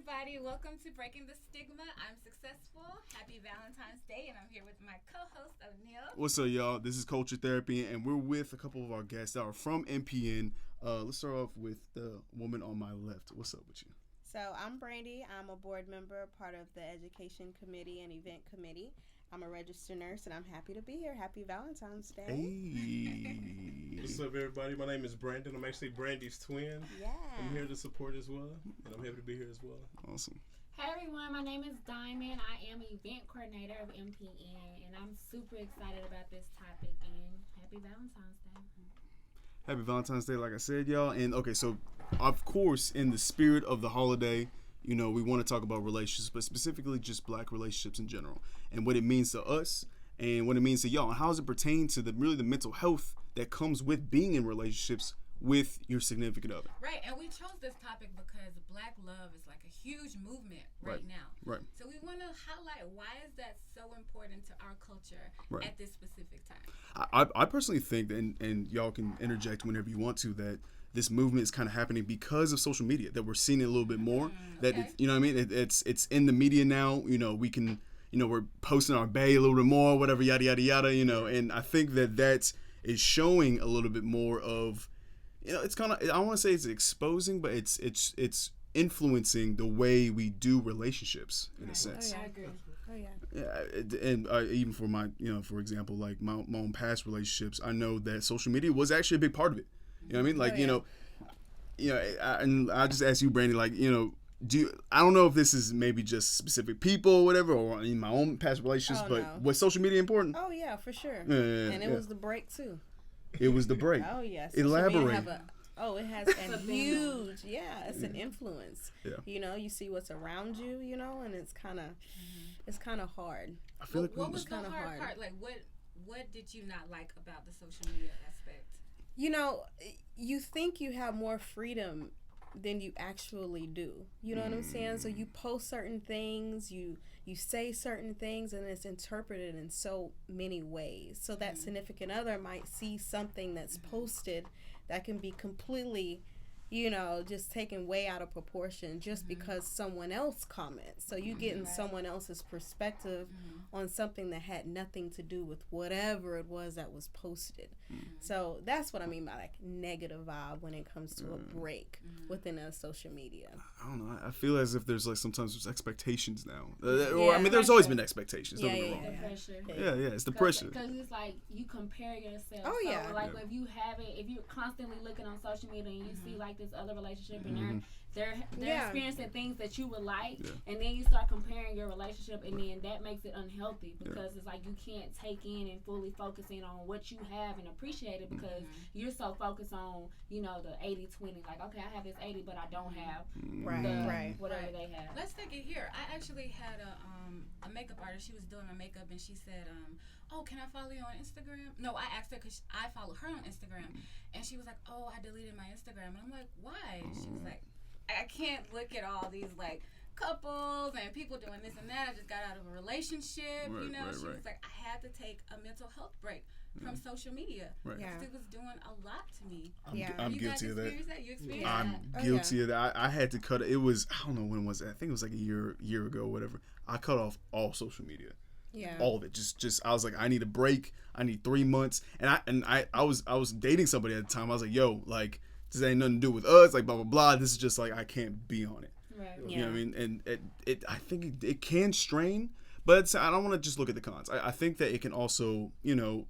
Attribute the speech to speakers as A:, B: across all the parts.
A: everybody. Welcome to Breaking the Stigma. I'm Successful. Happy Valentine's Day, and I'm here with my co-host, O'Neal.
B: What's up, y'all? This is Culture Therapy, and we're with a couple of our guests that are from MPN. Let's start off with the woman on my left. What's up with you?
C: So I'm Brandy. I'm a board member, part of the Education Committee and Event Committee. I'm a registered nurse, and I'm happy to be here. Happy Valentine's Day.
B: Hey.
D: What's up, everybody? My name is Brandon. I'm actually Brandy's twin.
C: Yeah.
D: I'm here to support as well, and I'm happy to be here as well.
B: Awesome.
E: Hey everyone, my name is Diamond. I am event coordinator of MPN, and I'm super excited about this topic. And happy Valentine's Day.
B: Happy Valentine's Day, like I said, y'all. And okay, so of course, in the spirit of the holiday, you know, we want to talk about relationships, but specifically just Black relationships in general, and what it means to us, and what it means to y'all, and how does it pertain to the mental health that comes with being in relationships with your significant other.
A: Right, and we chose this topic because Black love is like a huge movement right now.
B: Right.
A: So we want to highlight why is that so important to our culture at this specific time.
B: I personally think, and y'all can interject whenever you want to, that this movement is kind of happening because of social media, that we're seeing it a little bit more. That
A: Okay.
B: you know what I mean? It's in the media now. You know, we can, you know, we're posting our bae a little bit more, whatever, yada yada yada. You know, and I think that is showing a little bit more of, you know, it's kind of, I don't want to say it's exposing, but it's influencing the way we do relationships in a sense.
C: Oh, yeah.
E: I agree.
C: Oh, yeah.
B: Yeah, and even for my, you know, for example, like my own past relationships, I know that social media was actually a big part of it. You know what I mean? Like, you know, and I just ask you, Brandy, like, you know, I don't know if this is maybe just specific people or whatever, or in my own past relationships, but
C: no.
B: was social media important?
C: Oh, yeah, for sure.
B: Yeah,
C: And it was the break, too.
B: It was the break.
C: Oh, yes.
B: Elaborate.
C: It has a huge, it's an influence.
B: Yeah.
C: You know, you see what's around you, you know, and it's kind of hard.
B: I feel like
A: What was the
C: kinda
A: hard
C: hard.
A: part? Like, what did you not like about the social media aspect?
C: You know, you think you have more freedom than you actually do. You know what I'm saying? So you post certain things, you say certain things, and it's interpreted in so many ways. So that significant other might see something that's posted that can be completely, you know, just taken way out of proportion just because someone else comments. So you getting someone else's perspective on something that had nothing to do with whatever it was that was posted. So that's what I mean by like negative vibe when it comes to a break within a social media.
B: I don't know. I feel as if there's like sometimes there's expectations now. Or I mean, there's always been expectations. Don't get me wrong.
E: The pressure.
B: Yeah, it's the pressure.
E: Because it's like you compare yourself.
C: Oh, yeah.
E: So like if you're constantly looking on social media and you see like this other relationship and they're experiencing things that you would like, and then you start comparing your relationship, and then that makes it unhealthy because it's like you can't take in and fully focus in on what you have and appreciate it because you're so focused on, you know, the 80-20. Like, okay, I have this 80, but I don't have whatever they have.
A: Let's take it here. I actually had a makeup artist. She was doing my makeup, and she said, oh, can I follow you on Instagram? No, I asked her because I follow her on Instagram. And she was like, oh, I deleted my Instagram. And I'm like, why? She was like, I can't look at all these, like, couples and people doing this and that. I just got out of a relationship, you know. She was like, I had to take a mental health break from social media because it was doing a lot to me.
B: I'm
A: you
B: guilty of that.
A: You experienced
B: I'm guilty of that. I had to cut it. It was, I don't know when was it. I think it was like a year ago, whatever. I cut off all social media.
C: Yeah.
B: All of it. Just I was like, I need a break. I need 3 months. And I was dating somebody at the time. I was like, yo, like, this ain't nothing to do with us, like blah blah blah. This is just like I can't be on it.
E: Right.
B: You know what I mean? And it I think it can strain, but I don't want to just look at the cons. I think that it can also, you know,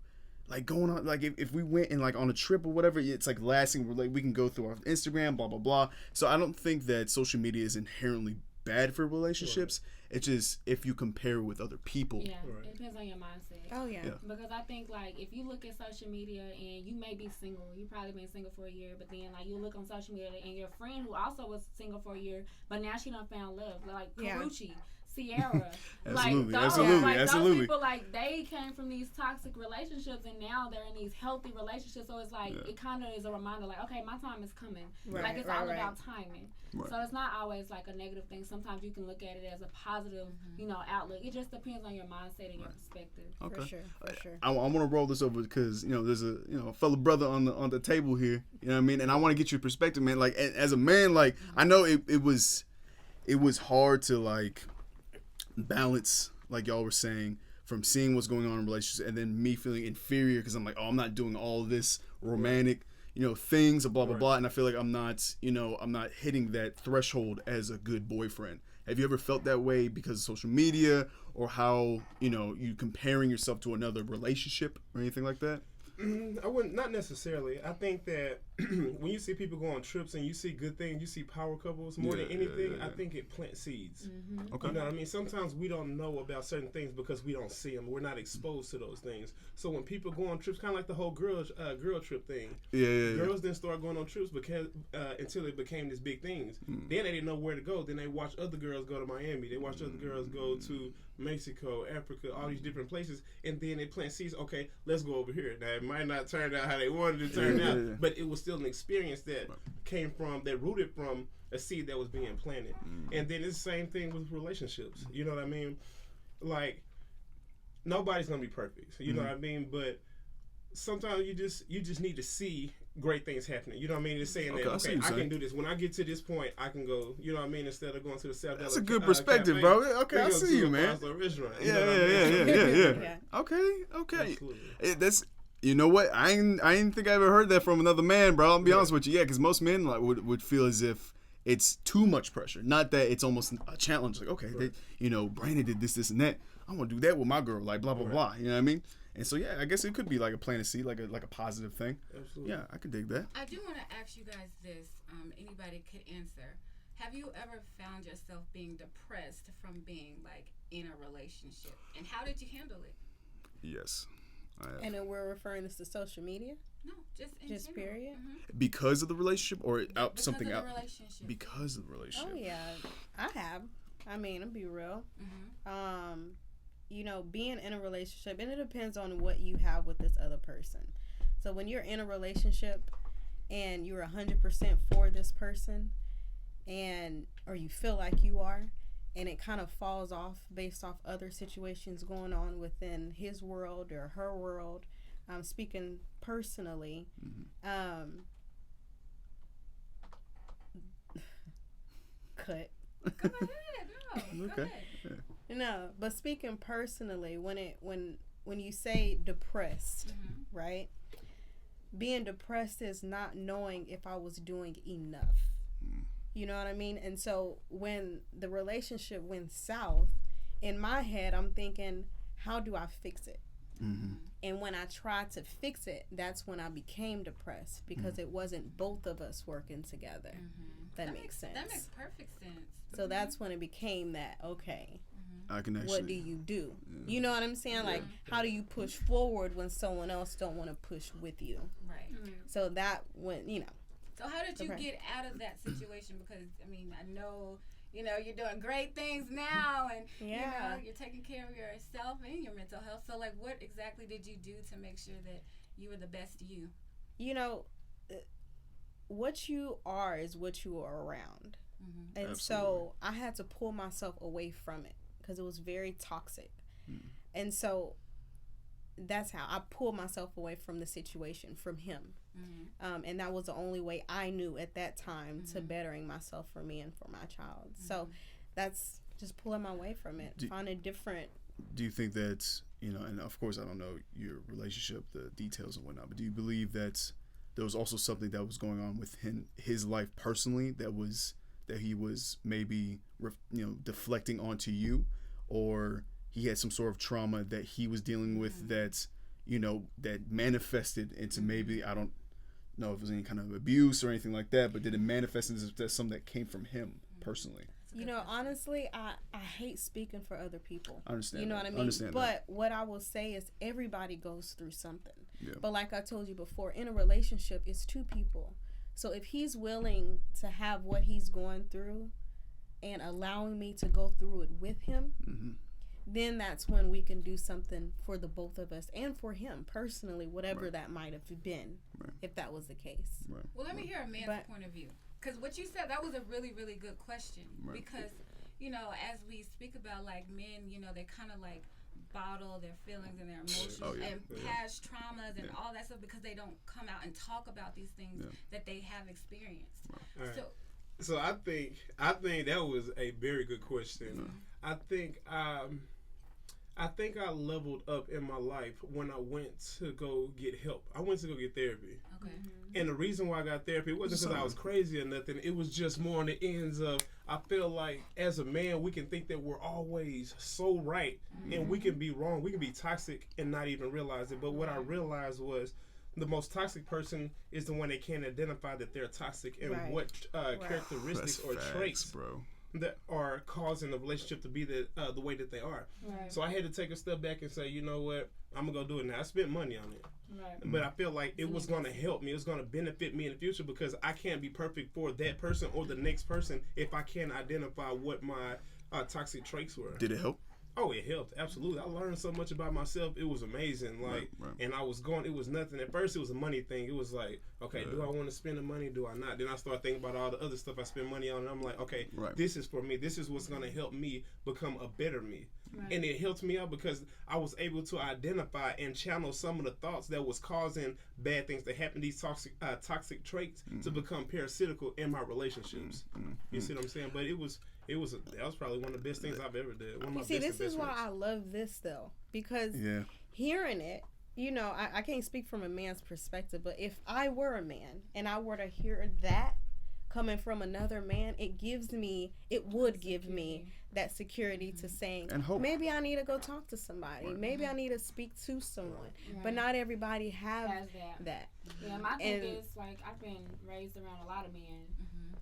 B: like going on, like if we went and like on a trip or whatever, it's like lasting. We're like, we can go through our Instagram, blah blah blah. So I don't think that social media is inherently bad for relationships. It's just if you compare with other people.
E: Yeah, it depends on your mindset.
C: Oh, yeah.
E: Because I think, like, if you look at social media and you may be single, you probably been single for a year, but then, like, you look on social media and your friend who also was single for a year, but now she done found love. Like, Karuchi, Sierra. Those people, like, they came from these toxic relationships and now they're in these healthy relationships. So it's like, it kind of is a reminder, like, okay, my time is coming. Like, it's all about timing. So it's not always like a negative thing. Sometimes you can look at it as a positive, you know, outlook. It just depends on your mindset and your perspective.
B: Okay.
C: For sure.
B: I want to roll this over because, you know, there's a fellow brother on the table here. You know what I mean? And I want to get your perspective, man. Like, as a man, like, I know it was it was hard to like balance, like y'all were saying, from seeing what's going on in relationships and then me feeling inferior because I'm like, oh, I'm not doing all this romantic, things, blah blah blah, and I feel like I'm not hitting that threshold as a good boyfriend. Have you ever felt that way because of social media or how you comparing yourself to another relationship or anything like that?
D: I wouldn't, not necessarily. I think that when you see people go on trips and you see good things, you see power couples more than anything. I think it plants seeds.
B: Okay.
D: You know what I mean? Sometimes we don't know about certain things because we don't see them. We're not exposed to those things. So when people go on trips, kind of like the whole girl trip thing. Girls didn't start going on trips because until it became these big things. Then they didn't know where to go. Then they watched other girls go to Miami. They watched other girls go to Mexico, Africa, all these different places, and then they plant seeds. Okay, let's go over here. Now it might not turn out how they wanted it to turn out, but it was still an experience that rooted from a seed that was being planted. And then it's the same thing with relationships. You know what I mean? Like nobody's gonna be perfect. You know what I mean? But sometimes you just need to see great things happening. You know what I mean? It's saying that I can do this. When I get to this point, I can go. You know what I mean? Instead of going to the South.
B: That's a good perspective, cafe, bro. Okay, I see you, man. Yeah. Okay. That's. You know what? I didn't think I ever heard that from another man, bro. I'll be honest with you. Yeah, because most men like would feel as if it's too much pressure. Not that it's almost a challenge. Like, okay, Brandon did this, and that. I want to do that with my girl. Like, blah blah blah. You know what I mean? And so yeah, I guess it could be like a plant of seed, like a positive thing.
D: Absolutely.
B: Yeah, I could dig that.
A: I do want to ask you guys this. Anybody could answer. Have you ever found yourself being depressed from being like in a relationship, and how did you handle it?
B: Yes.
C: And then we're referring this to social media?
A: No, just general.
C: Period?
B: Because of the relationship or something
A: out?
B: Because of the relationship.
C: Oh, yeah. I have. I mean, I'll be real. Being in a relationship, and it depends on what you have with this other person. So when you're in a relationship and you're 100% for this person, or you feel like you are, and it kind of falls off based off other situations going on within his world or her world. I'm speaking personally. Cut.
A: Go ahead. No.
B: Okay.
A: Go ahead.
C: No, but speaking personally, when you say depressed, right? Being depressed is not knowing if I was doing enough. You know what I mean? And so when the relationship went south, in my head, I'm thinking, how do I fix it? And when I tried to fix it, that's when I became depressed because it wasn't both of us working together. That makes sense.
A: That makes perfect sense.
C: So that's when it became that, okay,
B: I can actually,
C: what do you do? You know what I'm saying? Like, how do you push forward when someone else don't want to push with you?
A: Right.
C: So that when,
A: So how did you get out of that situation? Because, I mean, I know, you're doing great things now and, you're taking care of yourself and your mental health. So, like, what exactly did you do to make sure that you were the best you?
C: What you are is what you are around. And
B: Absolutely.
C: So I had to pull myself away from it because it was very toxic. And so that's how I pulled myself away from the situation, from him. And that was the only way I knew at that time to bettering myself for me and for my child. So that's just pulling my way from it, finding different.
B: Do you think that, and of course I don't know your relationship, the details and whatnot, but do you believe that there was also something that was going on with his life personally that he was maybe deflecting onto you, or he had some sort of trauma that he was dealing with that manifested into, maybe, I don't know if it was any kind of abuse or anything like that, but did it manifest into something that came from him personally?
C: Honestly, I hate speaking for other people.
B: I understand.
C: You know what I mean? But what I will say is everybody goes through something. Yeah. But like I told you before, in a relationship, it's two people. So if he's willing to have what he's going through and allowing me to go through it with him, then that's when we can do something for the both of us and for him personally, whatever that might have been, if that was the case.
A: Well, let me hear a man's point of view. Because what you said, that was a really, really good question. Because, as we speak about, like, men, they kind of, like, bottle their feelings and their emotions and past traumas and all that stuff because they don't come out and talk about these things that they have experienced. So
D: So I think that was a very good question. I think I leveled up in my life when I went to go get help. I went to go get therapy.
A: Okay.
D: And the reason why I got therapy, it wasn't because I was crazy or nothing. It was just more on the ends of, I feel like as a man, we can think that we're always so right, and we can be wrong. We can be toxic and not even realize it. But what I realized was, the most toxic person is the one that can't identify that they're toxic and what characteristics or traits,
B: bro,
D: that are causing the relationship to be the way that they are.
E: Right.
D: So I had to take a step back and say, you know what, I'm gonna go do it now. I spent money on it, but I feel like it was gonna help me. It was gonna benefit me in the future because I can't be perfect for that person or the next person if I can't identify what my toxic traits were.
B: Did it help?
D: Oh, it helped. Absolutely. I learned so much about myself. It was amazing. Like, and I was going, it was nothing. At first, it was a money thing. It was like, okay, do I want to spend the money? Do I not? Then I started thinking about all the other stuff I spend money on. And I'm like, okay, this is for me. This is what's going to help me become a better me. Right. And it helped me out because I was able to identify and channel some of the thoughts that was causing bad things to happen, these toxic traits to become parasitical in my relationships. You see what I'm saying? But that was probably one of the best things I've ever did. One of my
C: See,
D: best
C: this is why
D: friends.
C: I love this though, because hearing it, you know, I can't speak from a man's perspective, but if I were a man and I were to hear that coming from another man, it would give me that security to saying,
B: and hope.
C: Maybe I need to go talk to somebody. Maybe I need to speak to someone. But not everybody has that.
E: Yeah, my thing is, like, I've been raised around a lot of men.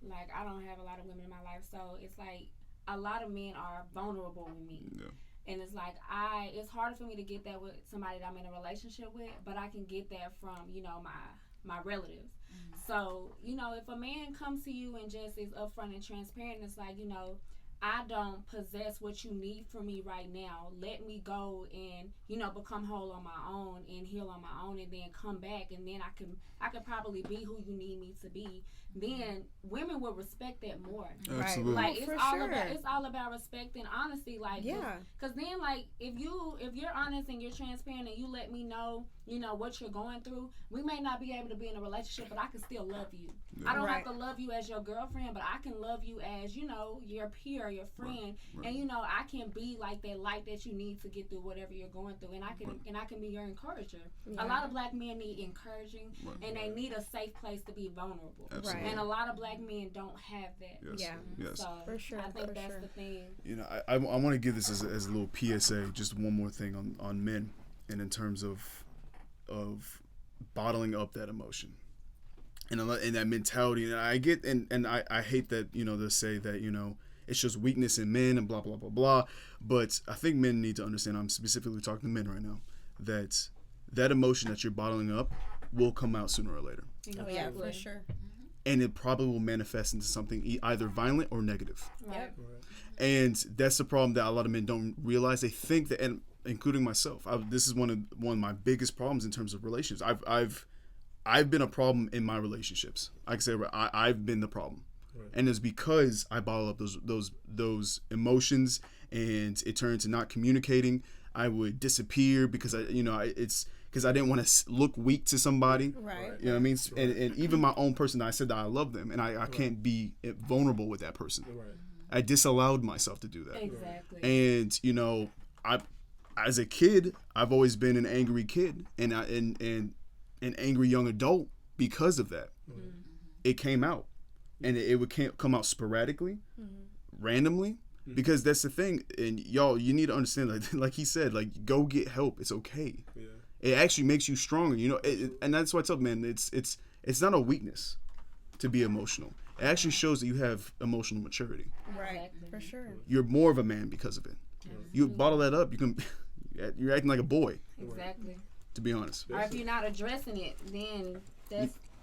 E: Like, I don't have a lot of women in my life, so it's like a lot of men are vulnerable with me. Yeah. And it's like, it's harder for me to get that with somebody that I'm in a relationship with, but I can get that from, you know, my relatives. So, you know, if a man comes to you and just is upfront and transparent, it's like, you know, I don't possess what you need from me right now. Let me go and, you know, become whole on my own and heal on my own, and then come back, and then I can probably be who you need me to be. Then women will respect that more.
B: Absolutely.
E: Like, it's all about respect and honesty. Like, because then, like, if you're honest and you're transparent and you let me know, you know, what you're going through, we may not be able to be in a relationship, but I can still love you. I don't have to love you as your girlfriend, but I can love you as, you know, your peer, your friend, and, you know, I can be like that light that you need to get through whatever you're going through, and I can be your encourager. A lot of black men need encouraging, and they need a safe place to be vulnerable. And a lot of black men don't have that.
B: Yes.
E: So
C: for sure.
E: I think that's the thing.
B: You know, I want to give this as a little PSA, just one more thing on men, and in terms of bottling up that emotion and that mentality. And I get, and I hate that, you know, they say that, you know, it's just weakness in men and blah, blah, blah, blah. But I think men need to understand, I'm specifically talking to men right now, that emotion that you're bottling up will come out sooner or later.
C: Oh, yeah, for sure.
B: And it probably will manifest into something either violent or negative.
C: Right.
B: And that's the problem that a lot of men don't realize. They think that, and including myself, this is one of my biggest problems in terms of relationships. I've been a problem in my relationships. Like I say, I've been the problem, and it's because I bottle up those emotions, and it turned to not communicating. I would disappear because it's because I didn't want to look weak to somebody.
C: Right.
B: You know what I mean? And even my own person, I said that I love them, and I can't be vulnerable with that person. Right. I disallowed myself to do that.
E: Exactly.
B: And, you know, as a kid, I've always been an angry kid and an angry young adult because of that. Mm-hmm. It came out, and it would come out sporadically, randomly, because that's the thing. And y'all, you need to understand, like he said, like, go get help. It's okay. Yeah. It actually makes you stronger, you know. And that's why I tell man, it's not a weakness to be emotional. It actually shows that you have emotional maturity.
C: Right, for sure.
B: You're more of a man because of it. You bottle that up, you're acting like a boy.
E: Exactly.
B: To be honest.
E: Or if you're not addressing it, then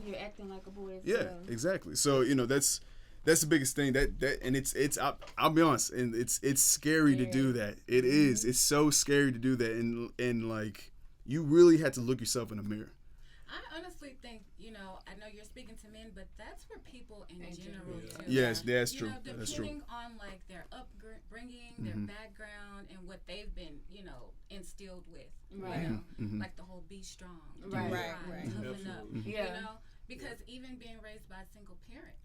E: you're acting like a boy as well.
B: Exactly. So, you know, that's the biggest thing that and it's I'll be honest, and it's scary to do that. It is. It's so scary to do that, and like, you really had to look yourself in the mirror.
A: I honestly think, you know, I know you're speaking to men, but that's for people in general too.
B: Yes, that's true.
A: Know, depending on like their upbringing, their background, and what they've been, you know, instilled with. Right. You know? Like the whole be strong. Right. Toughen up.
E: Yeah.
A: You know, Because even being raised by a single parent,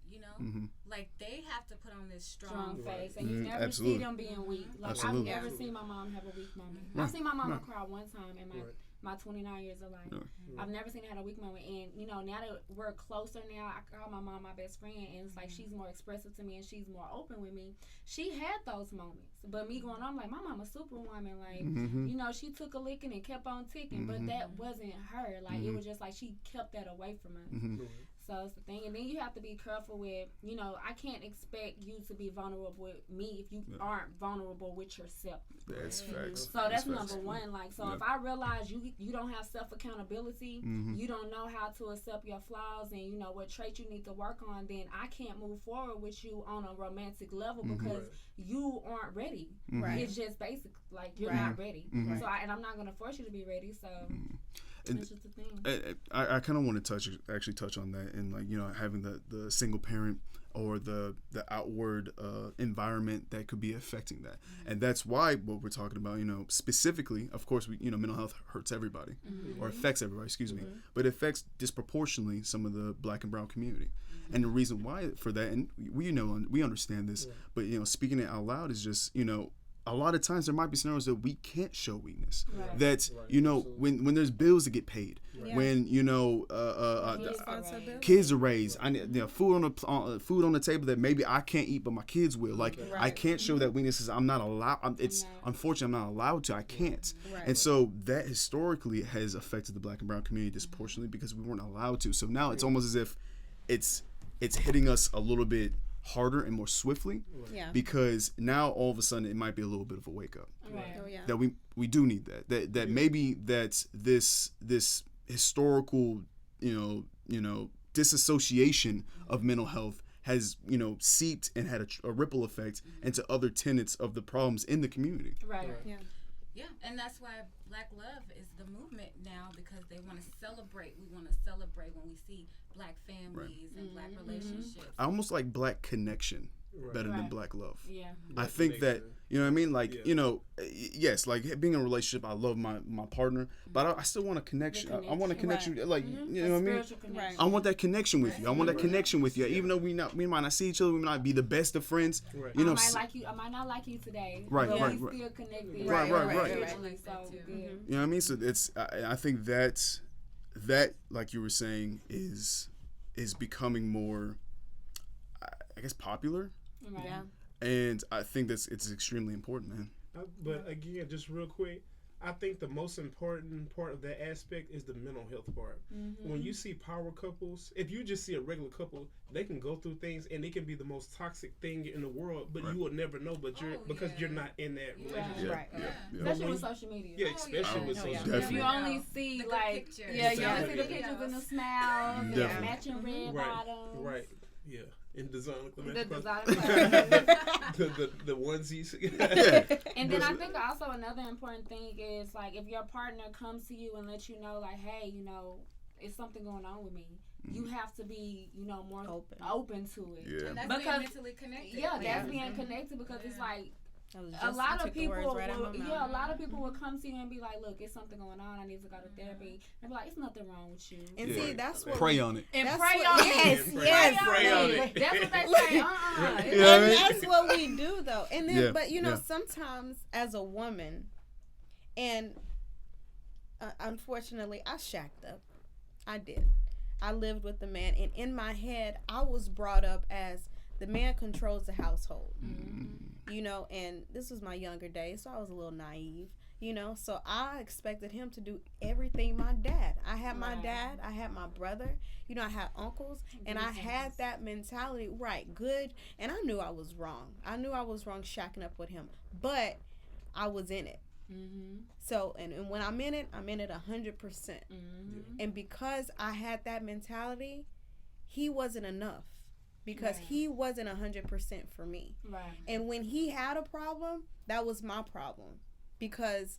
A: like they have to put on this strong
E: face, and you never see them being weak. Like I've never seen my mom have a weak moment. I've seen my mama cry one time in my 29 years of life. I've never seen her have a weak moment, and now that we're closer now, I call my mom my best friend, and it's like she's more expressive to me and she's more open with me. She had those moments, but me growing up, I'm like, my mama's superwoman, like she took a licking and kept on ticking, but that wasn't her. Like it was just like she kept that away from us. So it's the thing, and then you have to be careful with, I can't expect you to be vulnerable with me if you aren't vulnerable with yourself.
B: That's facts.
E: So that's number one. Like, so if I realize you don't have self accountability, you don't know how to accept your flaws, and what trait you need to work on, then I can't move forward with you on a romantic level because you aren't ready. It's just basic, like you're not ready. So I'm not gonna force you to be ready. So. That's just the thing.
B: I kind of want to touch on that, and like having the single parent or the outward environment that could be affecting that, and that's why what we're talking about, specifically, of course, mental health hurts everybody or affects everybody, excuse me, but it affects disproportionately some of the Black and brown community, and the reason why for that, and we understand this, but speaking it out loud is just a lot of times there might be scenarios that we can't show weakness. That when there's bills to get paid, when kids are raised, I need food on the table that maybe I can't eat but my kids will. Like I can't show that weakness. I'm not allowed. Unfortunately I'm not allowed to. I can't. And so that historically has affected the Black and brown community disproportionately because we weren't allowed to. So now it's almost as if it's hitting us a little bit harder and more swiftly, because now all of a sudden it might be a little bit of a wake up that we do need that maybe that this historical disassociation of mental health has seeped and had a ripple effect into other tenets of the problems in the community.
A: Yeah, and that's why Black Love is the movement now, because they want to celebrate. We want to celebrate when we see Black families and Black relationships.
B: I almost like Black connection better than Black love.
E: Yeah,
B: I think that what I mean. Like yes, like being in a relationship, I love my partner, but I still want a connection. I want to connect you, like you know what I mean. I want that connection with you. I want that connection with you, even though we might not see each other, we might not be the best of friends.
E: I might like you. I might not like you today.
B: Right.
E: Still connected.
B: Right.
E: So good.
B: You know what I mean? So it's I think that like you were saying is becoming more, I guess, popular.
E: Yeah.
B: And I think it's extremely important, man.
D: But again, just real quick, I think the most important part of that aspect is the mental health part. When you see power couples, if you just see a regular couple, they can go through things and it can be the most toxic thing in the world, but you will never know, because you're not in that relationship.
E: Especially with social media.
D: Yeah, especially with social media.
E: If you only see you only see the pictures and the smiles, matching red bottoms.
D: Right. Yeah. In design,
E: the
D: onesies.
E: And then I think also another important thing is, like, if your partner comes to you and lets you know, like, hey, it's something going on with me, you have to be, more open to it.
A: Yeah. And that's being mentally connected.
E: Yeah, that's being connected, because it's like, a lot of people will come to you and be like, look, it's something going on, I need to go to therapy. And be like, it's nothing wrong with you.
C: And see, that's what
B: pray on it.
E: And pray on it.
C: Yes.
D: Pray on it.
E: That's what they say.
C: And that's what we do, though. And then, but sometimes as a woman, and unfortunately, I shacked up. I did. I lived with a man, and in my head, I was brought up as the man controls the household. And this was my younger days, so I was a little naive, so I expected him to do everything my dad. I had my dad, I had my brother, I had uncles, and I had that mentality, good, and I knew I was wrong. I knew I was wrong shacking up with him, but I was in it. So, and when I'm in it 100%. And because I had that mentality, he wasn't enough. Because he wasn't 100% for me.
E: Right.
C: And when he had a problem, that was my problem. Because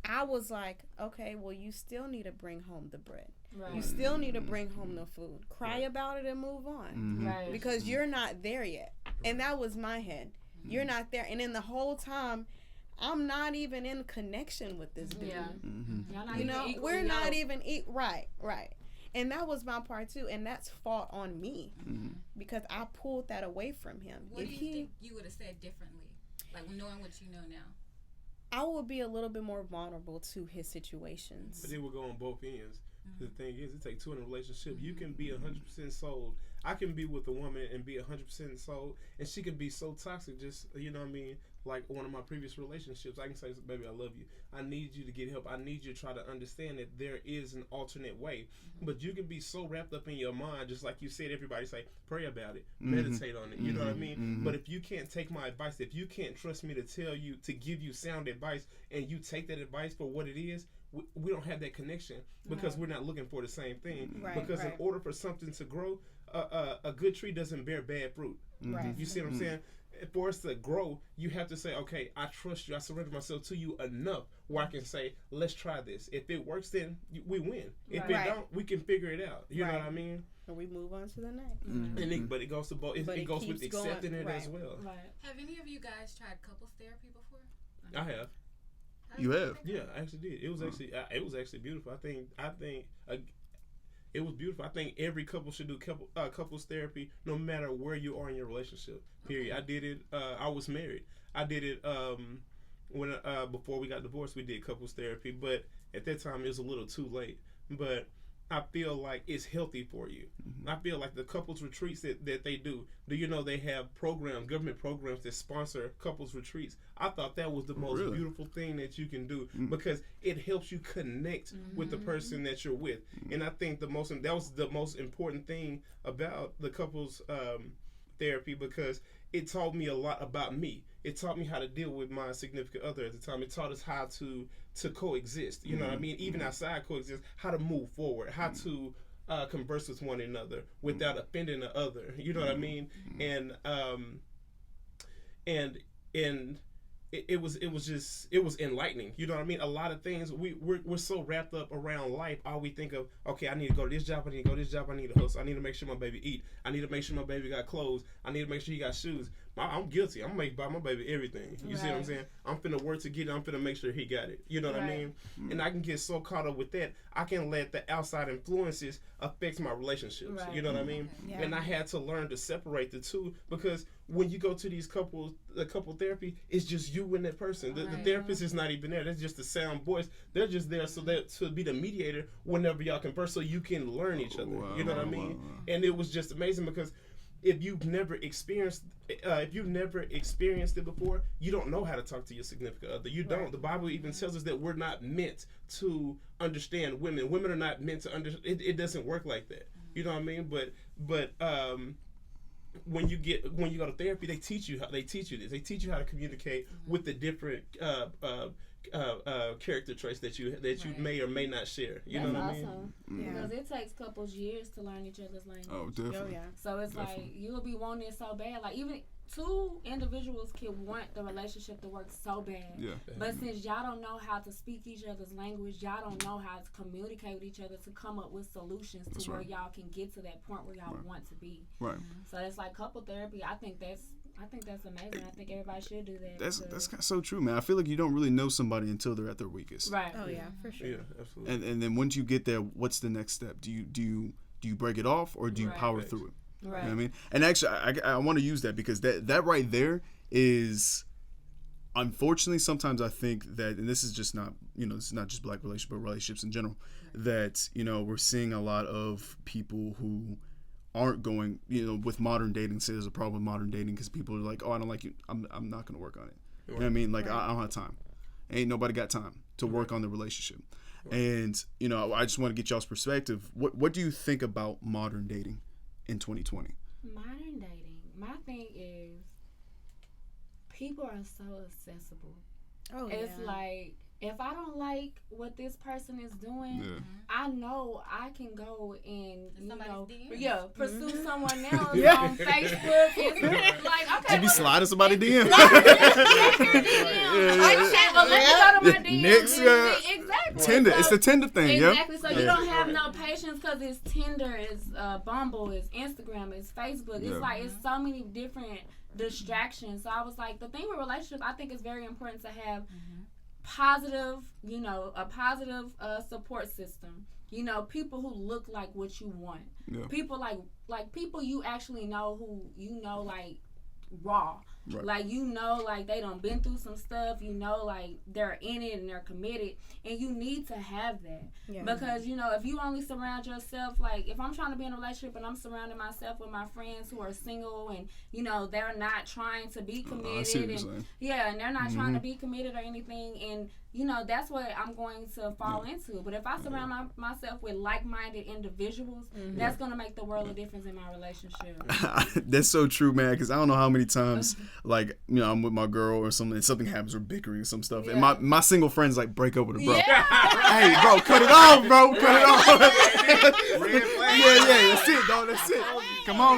C: I was like, okay, well, you still need to bring home the bread. Right. You still need to bring home the food. Cry about it and move on.
E: Right.
C: Because you're not there yet. And that was my head. You're not there. And then the whole time, I'm not even in connection with this dude.
E: Yeah.
C: We're not even right. And that was my part too, and that's fault on me because I pulled that away from him.
A: What do you think you would have said differently, like knowing what you know now?
C: I would be a little bit more vulnerable to his situations.
D: But it would go on both ends. The thing is, it takes two in a relationship. You can be 100% sold. I can be with a woman and be 100% sold, and she can be so toxic. Just you know what I mean. Like one of my previous relationships, I can say, "Baby, I love you. I need you to get help. I need you to try to understand that there is an alternate way." But you can be so wrapped up in your mind, just like you said. Everybody say, "Pray about it, meditate on it." You know what I mean? But if you can't take my advice, if you can't trust me to tell you, to give you sound advice, and you take that advice for what it is, we don't have that connection because we're not looking for the same thing. Because in order for something to grow, a good tree doesn't bear bad fruit. You see what I'm saying? For us to grow, you have to say, okay, I trust you. I surrender myself to you enough where I can say, let's try this. If it works, then we win. If it don't, we can figure it out. You know what I mean?
C: And we move on to the next.
D: And but it goes to both. It goes with accepting it as well.
A: Have any of you guys tried couples therapy before?
D: I have.
B: You have?
D: Yeah, I actually did. It was actually beautiful. I think it was beautiful. I think every couple should do couples therapy, no matter where you are in your relationship. Period. I did it. I was married. I did it when before we got divorced. We did couples therapy, but at that time it was a little too late. But I feel like it's healthy for you. I feel like the couples retreats that they do you know they have programs, government programs that sponsor couples retreats. I thought that was the most beautiful thing that you can do because it helps you connect with the person that you're with. And I think that was the most important thing about the couples therapy because it taught me a lot about me. It taught me how to deal with my significant other at the time. It taught us how to coexist. You know what I mean? Even outside coexist, how to move forward, how to converse with one another without offending the other. You know what I mean? And it was enlightening. You know what I mean? A lot of things we're so wrapped up around life. All we think of, okay, I need to go to this job. I need to go to this job. I need to hustle. I need to make sure my baby eat. I need to make sure my baby got clothes. I need to make sure he got shoes. I'm guilty. I'm gonna buy my baby everything. You see what I'm saying? I'm finna work to get it. I'm finna make sure he got it. You know what I mean? And I can get so caught up with that. I can let the outside influences affect my relationships. You know what I mean? Yeah. And I had to learn to separate the two because when you go to these couple therapy, it's just you and that person. The therapist is not even there. That's just the sound voice. They're just there so that to be the mediator whenever y'all converse, so you can learn each other. You know what I mean? And it was just amazing because if you've never experienced it before, you don't know how to talk to your significant other. You don't. The Bible even tells us that we're not meant to understand women. Women are not meant to understand. It doesn't work like that. You know what I mean? But when you go to therapy, they teach you this. They teach you how to communicate with the different character traits that you may or may not share. You know what I mean?
E: Because it takes couples years to learn each other's language.
B: Oh, definitely.
E: So it's like you'll be wanting it so bad. Like even two individuals can want the relationship to work so bad. But since y'all don't know how to speak each other's language, y'all don't know how to communicate with each other to come up with solutions to where y'all can get to that point where y'all want to be. Right. So it's like couple therapy. I think that's amazing. I think everybody should do that.
B: That's kind of so true, man. I feel like you don't really know somebody until they're at their weakest.
E: Right.
C: Oh yeah, for sure.
D: Yeah, absolutely.
B: And then once you get there, what's the next step? Do you break it off or do you power through it? Right. You know what I mean? And actually, I want to use that because that right there is, unfortunately, sometimes I think that, and this is just not, this is not just black relationships, but relationships in general, that, we're seeing a lot of people who aren't going, with modern dating, say there's a problem with modern dating because people are like, oh, I don't like you. I'm not going to work on it. You know what I mean? Like, I don't have time. Ain't nobody got time to work on the relationship. And, I just want to get y'all's perspective. What do you think about modern dating in 2020?
E: Modern dating. My thing is people are so accessible. Oh, it's like, if I don't like what this person is doing, I know I can go and pursue someone else on Facebook. It's like, okay,
B: you be sliding somebody DM.
E: Let me go to my DM.
B: Next,
E: exactly.
B: Tinder. It's the Tinder thing,
E: exactly. So you don't have no patience because it's Tinder, it's Bumble, it's Instagram, it's Facebook. It's like it's so many different distractions. So I was like, the thing with relationships, I think it's very important to have positive, a positive support system. You know, people who look like what you want.
B: Yeah.
E: People like people you actually know who you know like raw.
B: Right.
E: Like, you know, like they done been through some stuff, you know, like they're in it and they're committed, and you need to have that. Yeah. Because, you know, if you only surround yourself, like if I'm trying to be in a relationship and I'm surrounding myself with my friends who are single and, you know, they're not trying to be committed and they're not trying to be committed or anything, and you know, that's what I'm going to fall into. But if I surround myself with like-minded individuals, that's going to make the world a difference in my relationship.
B: That's so true, man, because I don't know how many times, like, you know, I'm with my girl or something, and something happens, we're bickering or some stuff, and my single friends, like, break up with her, bro. Hey, bro, cut it off, bro. Cut it off. Yeah, that's it, dog. That's it. Come on.